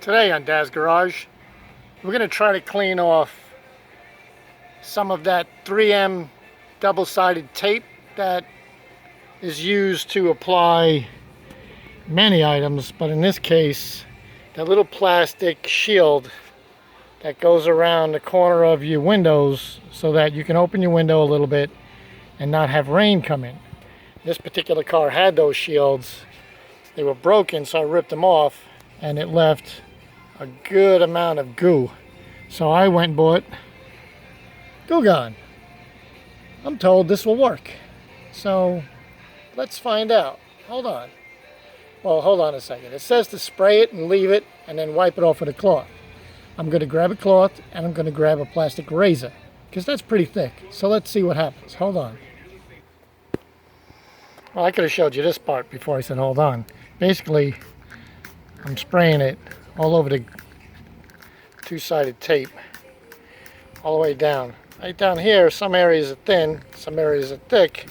Today on Dad's Garage, we're going to try to clean off some of that 3M double-sided tape that is used to apply many items, but in this case, that little plastic shield that goes around the corner of your windows so that you can open your window a little bit and not have rain come in. This particular car had those shields. They were broken, so I ripped them off, and it left a good amount of goo. So I went and bought Goo Gone. I'm told this will work. So let's find out. Hold on. Well, hold on a second. It says to spray it and leave it and then wipe it off with a cloth. I'm going to grab a cloth and I'm going to grab a plastic razor because that's pretty thick. So let's see what happens. Hold on. Well, I could have showed you this part before I said hold on. Basically, I'm spraying it all over the two-sided tape, all the way down. Right down here, some areas are thin, some areas are thick.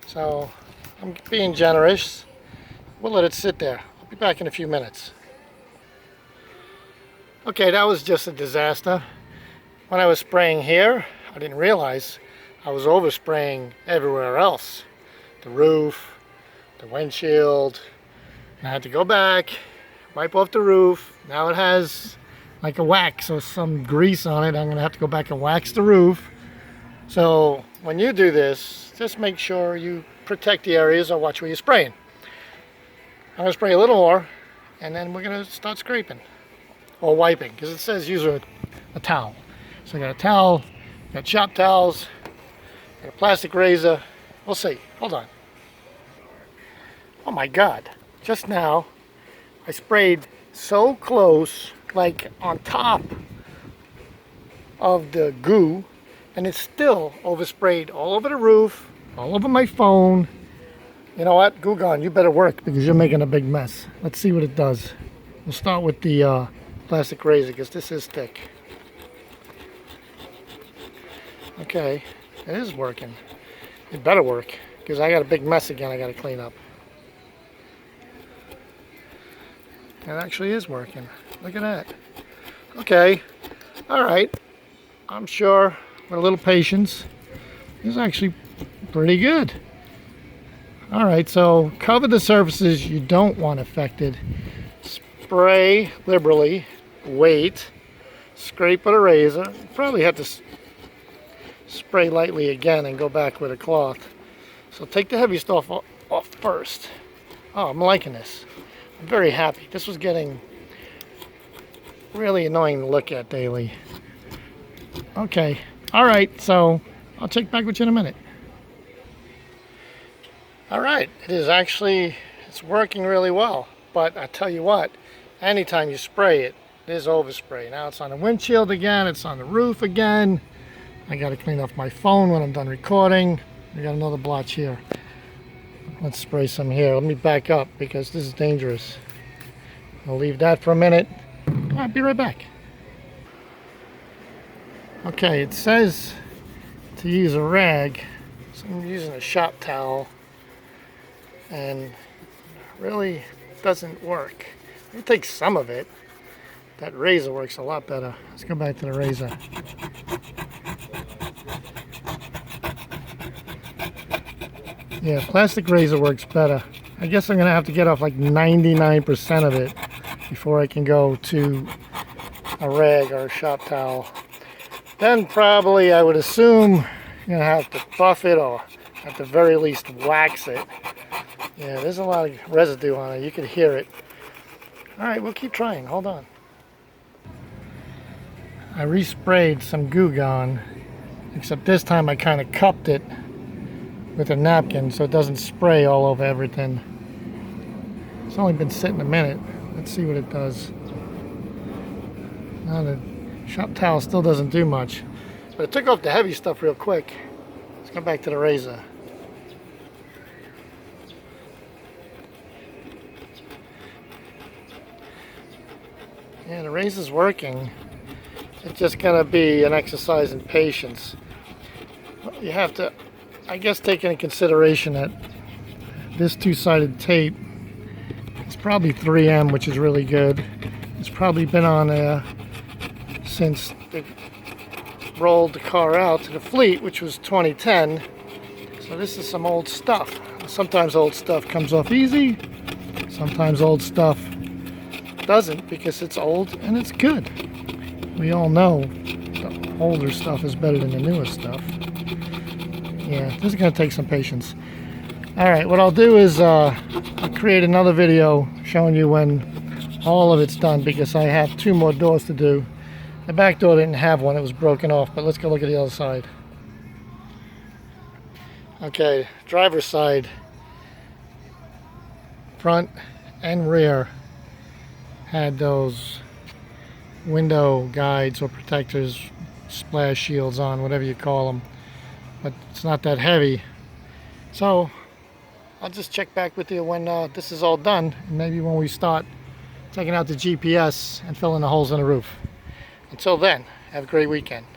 So I'm being generous. We'll let it sit there. I'll be back in a few minutes. Okay, that was just a disaster. When I was spraying here, I didn't realize I was overspraying everywhere else. The roof, the windshield. I had to go back, wipe off the roof. Now it has like a wax or some grease on it. I'm going to have to go back and wax the roof. So when you do this, just make sure you protect the areas or watch where you're spraying. I'm going to spray a little more and then we're going to start scraping or wiping because it says use a towel. So I got a towel, got shop towels, got a plastic razor. We'll see. Hold on. Oh my God. Just now I sprayed so close, like on top of the goo, and it's still oversprayed all over the roof, all over my phone. You know what, Goo Gone, you better work because you're making a big mess. Let's see what it does. We'll start with the plastic razor because this is thick. Okay, it is working. It better work because I got a big mess again I got to clean up. It actually is working. Look at that. Okay. All right. I'm sure with a little patience, it's actually pretty good. All right. So cover the surfaces you don't want affected. Spray liberally. Wait. Scrape with a razor. Probably have to spray lightly again and go back with a cloth. So take the heavy stuff off first. Oh, I'm liking this. I'm very happy. This was getting really annoying to look at daily. Okay. All right. So I'll check back with you in a minute. All right. It is actually, it's working really well. But I tell you what, anytime you spray it, it is overspray. Now it's on the windshield again. It's on the roof again. I got to clean off my phone when I'm done recording. I got another blotch here. Let's spray some here. Let me back up because this is dangerous. I'll leave that for a minute. I'll be right back. Okay, it says to use a rag. So I'm using a shop towel. And it really doesn't work. It takes some of it. That razor works a lot better. Let's go back to the razor. Yeah, plastic razor works better. I guess I'm going to have to get off like 99% of it before I can go to a rag or a shop towel. Then probably I would assume you're going to have to buff it or at the very least wax it. Yeah, there's a lot of residue on it. You can hear it. Alright, we'll keep trying. Hold on. I resprayed some Goo Gone, except this time I kind of cupped it with a napkin so it doesn't spray all over everything. It's only been sitting a minute. Let's see what it does. Now the shop towel still doesn't do much, but it took off the heavy stuff real quick. Let's go back to the razor. Yeah, the razor's working. It's just gonna be an exercise in patience. You have to, I guess, take into consideration that this two-sided tape is probably 3M, which is really good. It's It's probably been on there since they rolled the car out to the fleet, which was 2010. So this is some old stuff. Sometimes old stuff comes off easy. Sometimes old stuff doesn't, because it's old and it's good. We all know the older stuff is better than the newer stuff. Yeah, this is going to take some patience. Alright, what I'll do is I'll create another video showing you when all of it's done, because I have 2 more doors to do. The back door didn't have one, it was broken off, but let's go look at the other side. Okay, driver's side, front and rear, had those window guides or protectors, splash shields on, whatever you call them, but it's not that heavy. So I'll just check back with you when this is all done, and maybe when we start taking out the GPS and filling the holes in the roof. Until then, have a great weekend.